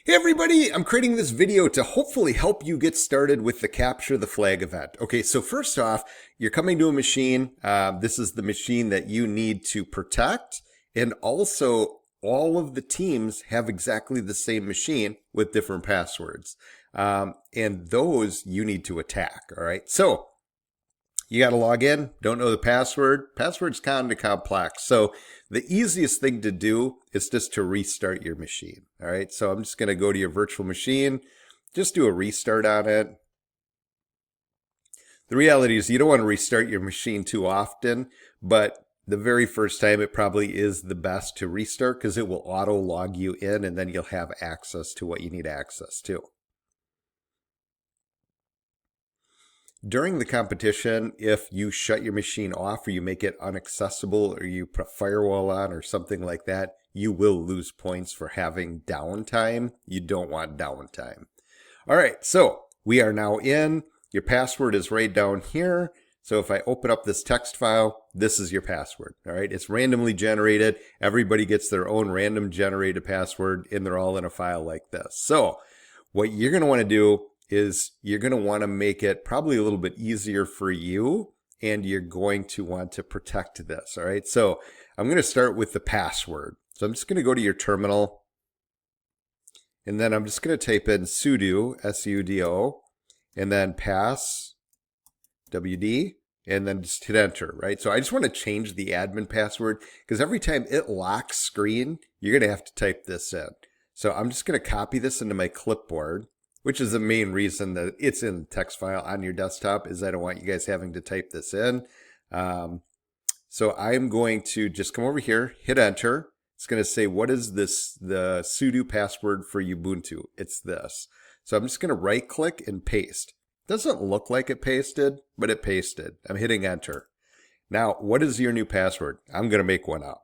Hey everybody, I'm creating this video to hopefully help you get started with the Capture the Flag event. Okay, so first off, you're coming to a machine. This is the machine that you need to protect, and also all of the teams have exactly the same machine with different passwords. And those you need to attack, all right? So you got to log in, don't know the password. Password's kind of complex. So the easiest thing to do is just to restart your machine. All right. So I'm just going to go to your virtual machine, just do a restart on it. The reality is you don't want to restart your machine too often, but the very first time it probably is the best to restart because it will auto log you in and then you'll have access to what you need access to. During the competition, if you shut your machine off or you make it inaccessible or you put a firewall on or something like that, you will lose points for having downtime. You don't want downtime. All right, so we are now in. Your password is right down here. So if I open up this text file, this is your password. All right, it's randomly generated. Everybody gets their own random generated password and they're all in a file like this. So what you're going to want to do is you're going to want to make it probably a little bit easier for you, and you're going to want to protect this. All right, so I'm going to start with the password. So I'm just going to go to your terminal, and then I'm just going to type in sudo, S-U-D-O, and then pass, W-D, and then just hit enter, right? So I just want to change the admin password because every time it locks screen, you're going to have to type this in. So I'm just going to copy this into my clipboard, which is the main reason that it's in the text file on your desktop, is I don't want you guys having to type this in. So I'm going to just come over here, hit enter. It's going to say, what is this, the sudo password for Ubuntu? It's this. So I'm just going to right click and paste. Doesn't look like it pasted, but it pasted. I'm hitting enter. Now, what is your new password? I'm going to make one up.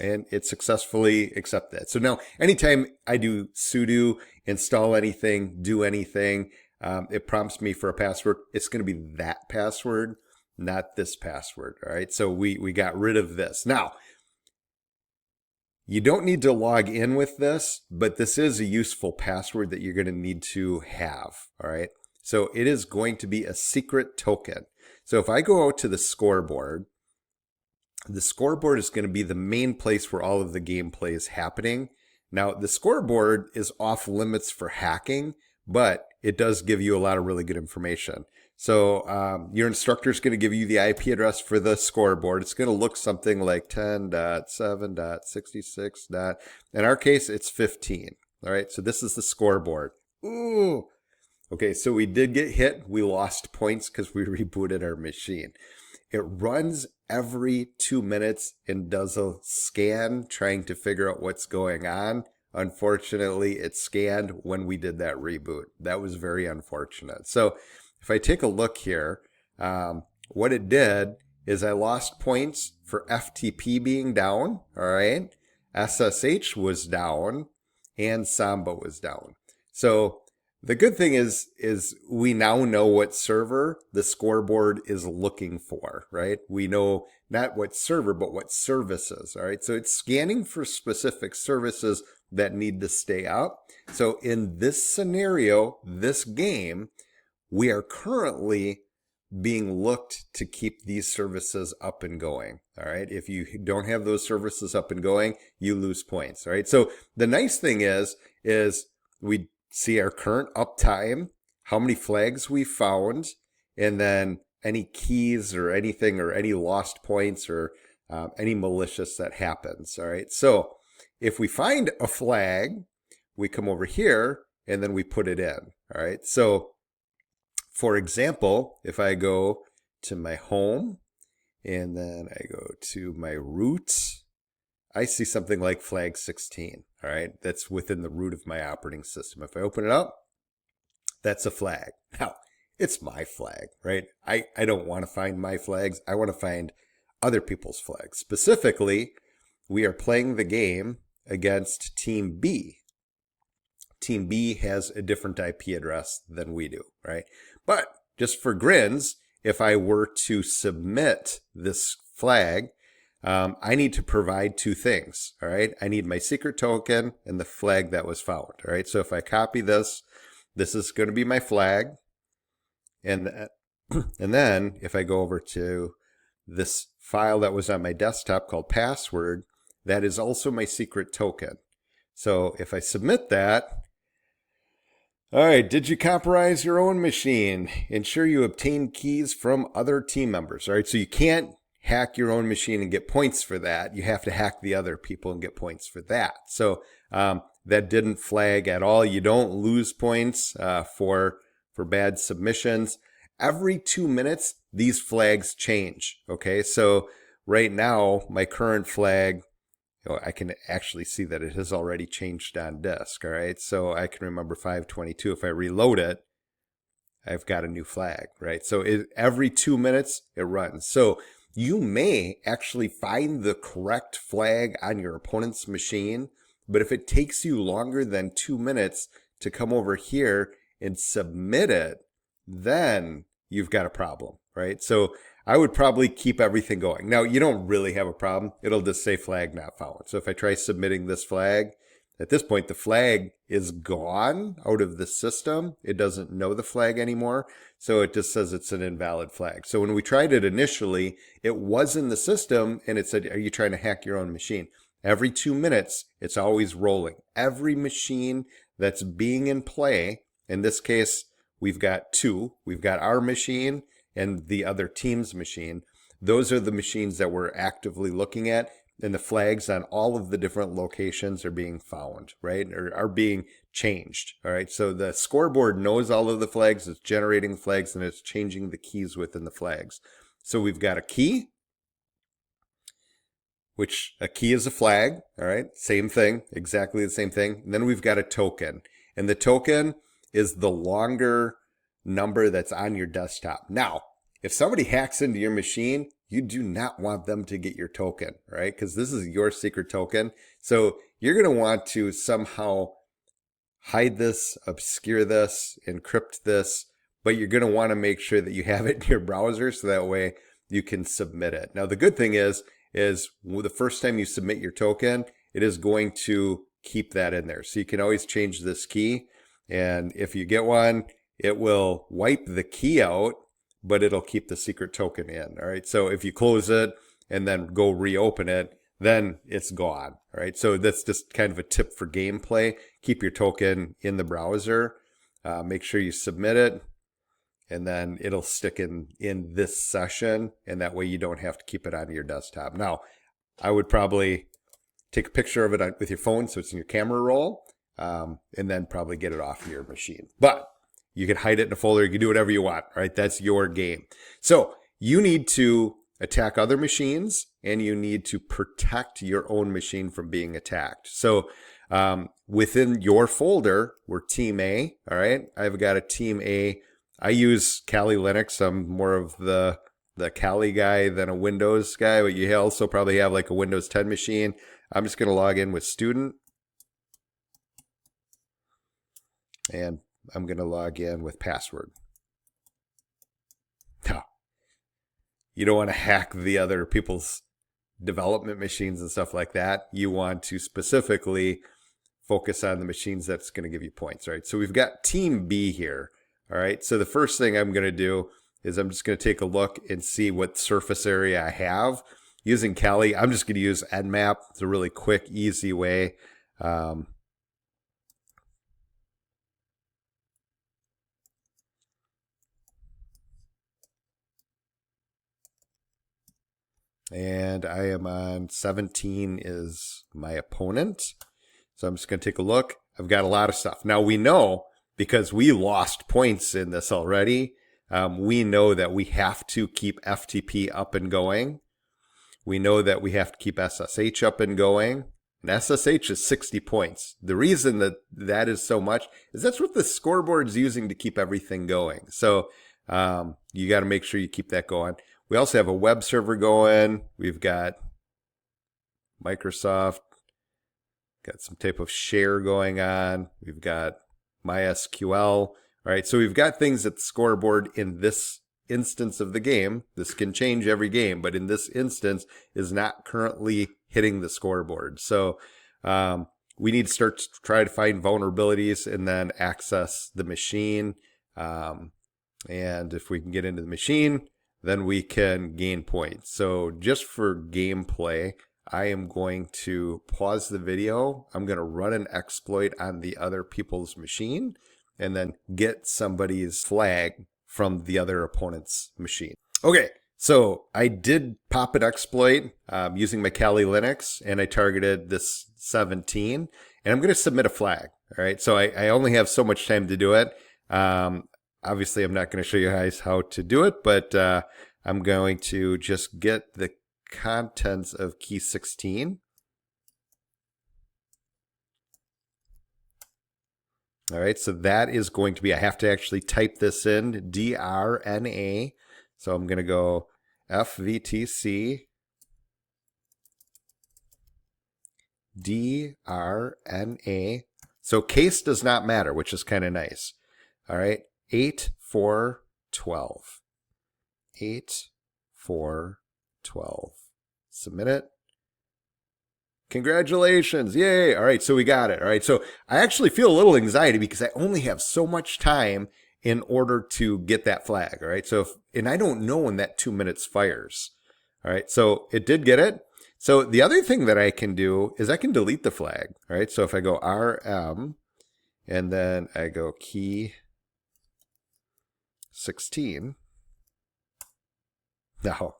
And it successfully accepted that. So now anytime I do sudo, install anything, do anything, it prompts me for a password. It's going to be that password, not this password. All right. So we got rid of this. Now, you don't need to log in with this, but this is a useful password that you're going to need to have. All right. So it is going to be a secret token. So if I go out to the scoreboard is going to be the main place where all of the gameplay is happening. Now, the scoreboard is off limits for hacking, but it does give you a lot of really good information. So your instructor is going to give you the IP address for the scoreboard. It's going to look something like 10.7.66. In our case, it's 15. All right, so this is the scoreboard. Ooh. Okay, so we did get hit. We lost points because we rebooted our machine. It runs every 2 minutes and does a scan trying to figure out what's going on. Unfortunately, it scanned when we did that reboot. That was very unfortunate. So if I take a look here, what it did is I lost points for FTP being down, all right? SSH was down, and Samba was down. So the good thing is we now know what server the scoreboard is looking for, right? We know not what server, but what services, all right? So it's scanning for specific services that need to stay up. So in this scenario, this game, we are currently being looked to keep these services up and going, all right? If you don't have those services up and going, you lose points, all right? So the nice thing is we see our current uptime, how many flags we found, and then any keys or anything or any lost points or any malicious that happens. All right. So if we find a flag, we come over here and then we put it in. All right. So for example, if I go to my home and then I go to my roots, I see something like flag 16, all right? That's within the root of my operating system. If I open it up, that's a flag. Now, it's my flag, right? I don't want to find my flags. I want to find other people's flags. Specifically, we are playing the game against Team B. Team B has a different IP address than we do, right? But just for grins, if I were to submit this flag, I need to provide two things, all right? I need my secret token and the flag that was found, all right? So if I copy this, this is going to be my flag. And then if I go over to this file that was on my desktop called password, that is also my secret token. So if I submit that, all right, did you compromise your own machine? Ensure you obtain keys from other team members, all right? So you can't hack your own machine and get points for that. You have to hack the other people and get points for that. So that didn't flag at all. You don't lose points for bad submissions. Every 2 minutes, these flags change, okay? So right now, my current flag, I can actually see that it has already changed on disk, all right? So I can remember 522. If I reload it, I've got a new flag, right? So every 2 minutes, it runs. So you may actually find the correct flag on your opponent's machine, but if it takes you longer than 2 minutes to come over here and submit it, then you've got a problem, right? So I would probably keep everything going. Now, you don't really have a problem. It'll just say flag not found. So if I try submitting this flag, at this point, the flag is gone out of the system. It doesn't know the flag anymore. So it just says it's an invalid flag. So when we tried it initially, it was in the system and it said, are you trying to hack your own machine? Every 2 minutes, it's always rolling. Every machine that's being in play, in this case, we've got two. We've got our machine and the other team's machine. Those are the machines that we're actively looking at. And the flags on all of the different locations are being found, right? Or are being changed, all right? So the scoreboard knows all of the flags, it's generating flags, and it's changing the keys within the flags. So we've got a key, which a key is a flag, all right? Same thing, exactly the same thing. And then we've got a token. And the token is the longer number that's on your desktop. Now, if somebody hacks into your machine, you do not want them to get your token, right? Because this is your secret token. So you're going to want to somehow hide this, obscure this, encrypt this, but you're going to want to make sure that you have it in your browser so that way you can submit it. Now, the good thing is the first time you submit your token, it is going to keep that in there. So you can always change this key. And if you get one, it will wipe the key out, but it'll keep the secret token in, all right? So if you close it and then go reopen it, then it's gone, all right? So that's just kind of a tip for gameplay. Keep your token in the browser. Make sure you submit it, and then it'll stick in this session, and that way you don't have to keep it on your desktop. Now, I would probably take a picture of it with your phone so it's in your camera roll, and then probably get it off your machine. But you can hide it in a folder. You can do whatever you want, right? That's your game. So you need to attack other machines, and you need to protect your own machine from being attacked. So within your folder, we're Team A, all right? I've got a Team A. I use Kali Linux. I'm more of the Kali guy than a Windows guy, but you also probably have like a Windows 10 machine. I'm just going to log in with student. And I'm going to log in with password. Now, you don't want to hack the other people's development machines and stuff like that. You want to specifically focus on the machines that's going to give you points, right? So we've got Team B here, all right? So the first thing I'm going to do is I'm just going to take a look and see what surface area I have. Using Kali, I'm just going to use Nmap. It's a really quick, easy way. And I am on 17 is my opponent. So I'm just going to take a look. I've got a lot of stuff. Now we know, because we lost points in this already, we know that we have to keep FTP up and going. We know that we have to keep SSH up and going. And SSH is 60 points. The reason that is so much is that's what the scoreboard's using to keep everything going. So you got to make sure you keep that going. We also have a web server going. We've got Microsoft, got some type of share going on. We've got MySQL. All right, so we've got things at the scoreboard in this instance of the game, this can change every game, but in this instance is not currently hitting the scoreboard. So we need to start to try to find vulnerabilities and then access the machine. And if we can get into the machine, then we can gain points. So just for gameplay, I am going to pause the video. I'm going to run an exploit on the other people's machine and then get somebody's flag from the other opponent's machine. Okay, so I did pop an exploit using my Kali Linux, and I targeted this 17, and I'm going to submit a flag. All right, so I only have so much time to do it. Obviously, I'm not going to show you guys how to do it, but I'm going to just get the contents of key 16. All right, so that is going to be, I have to actually type this in, DRNA. So I'm going to go FVTC DRNA. So case does not matter, which is kind of nice. All right, 8412. 8412. Submit it. Congratulations. Yay. All right. So we got it. All right. So I actually feel a little anxiety because I only have so much time in order to get that flag. All right. So, and I don't know when that 2 minutes fires. All right. So it did get it. So the other thing that I can do is I can delete the flag. All right. So if I go RM and then I go key 16. Now,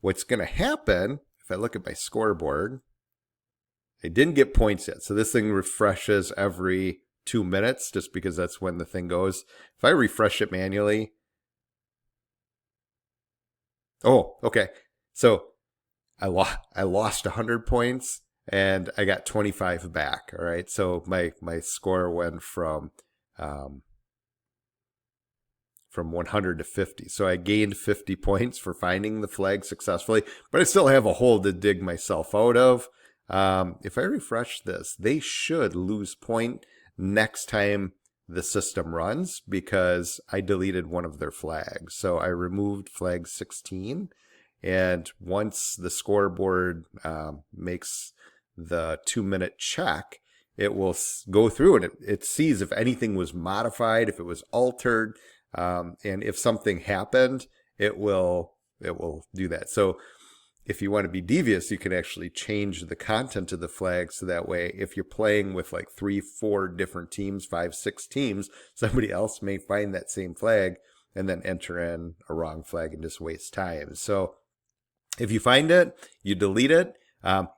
what's going to happen if I look at my scoreboard, I didn't get points yet. So this thing refreshes every 2 minutes just because that's when the thing goes. If I refresh it manually. Oh, okay. So I lost 100 points and I got 25 back. All right. So my score went from 100 to 50. So I gained 50 points for finding the flag successfully, but I still have a hole to dig myself out of. If I refresh this, they should lose point next time the system runs because I deleted one of their flags. So I removed flag 16, and once the scoreboard makes the 2 minute check, it will go through and it sees if anything was modified, if it was altered, and if something happened, it will do that. So if you want to be devious, you can actually change the content of the flag so that way if you're playing with like 3, 4 different teams, 5, 6 teams, somebody else may find that same flag and then enter in a wrong flag and just waste time. So if you find it, you delete it,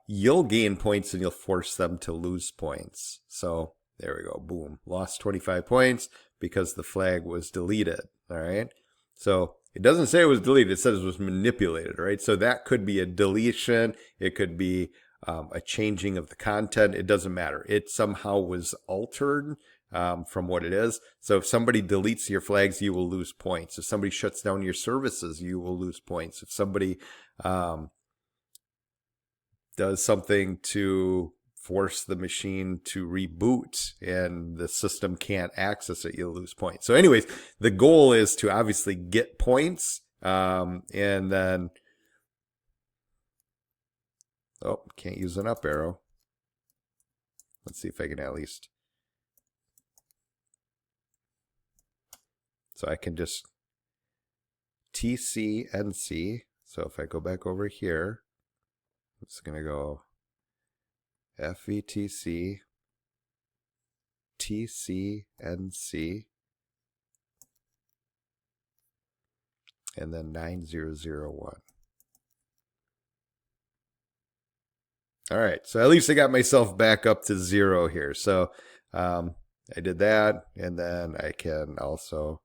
you'll gain points and you'll force them to lose points. So there we go. Boom. Lost 25 points because the flag was deleted. All right. So it doesn't say it was deleted. It says it was manipulated, right? So that could be a deletion. It could be a changing of the content. It doesn't matter. It somehow was altered from what it is. So if somebody deletes your flags, you will lose points. If somebody shuts down your services, you will lose points. If somebody does something to force the machine to reboot and the system can't access it, you'll lose points. So anyways, the goal is to obviously get points and then, oh, can't use an up arrow. Let's see if I can at least, so I can just TCNC. So if I go back over here, it's going to go FVTC, TCNC, and then 9001. All right, so at least I got myself back up to 0 here. So I did that, and then I can also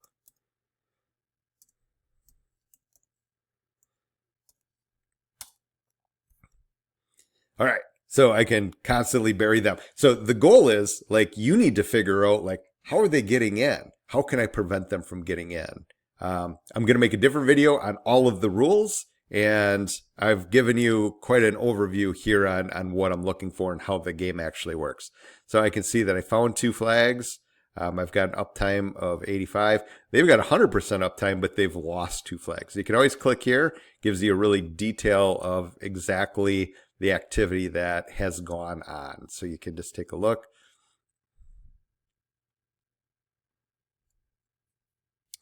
all right. So I can constantly bury them. So the goal is like, you need to figure out like, how are they getting in? How can I prevent them from getting in? I'm going to make a different video on all of the rules, and I've given you quite an overview here on what I'm looking for and how the game actually works. So I can see that I found 2 flags. I've got an uptime of 85. They've got 100% uptime, but they've lost 2 flags. You can always click here. Gives you a really detail of exactly the activity that has gone on. So you can just take a look.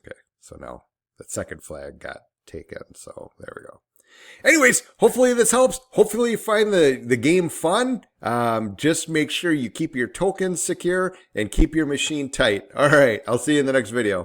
Okay, so now the second flag got taken. So there we go. Anyways, hopefully this helps. Hopefully you find the game fun. Just make sure you keep your tokens secure and keep your machine tight. All right, I'll see you in the next video.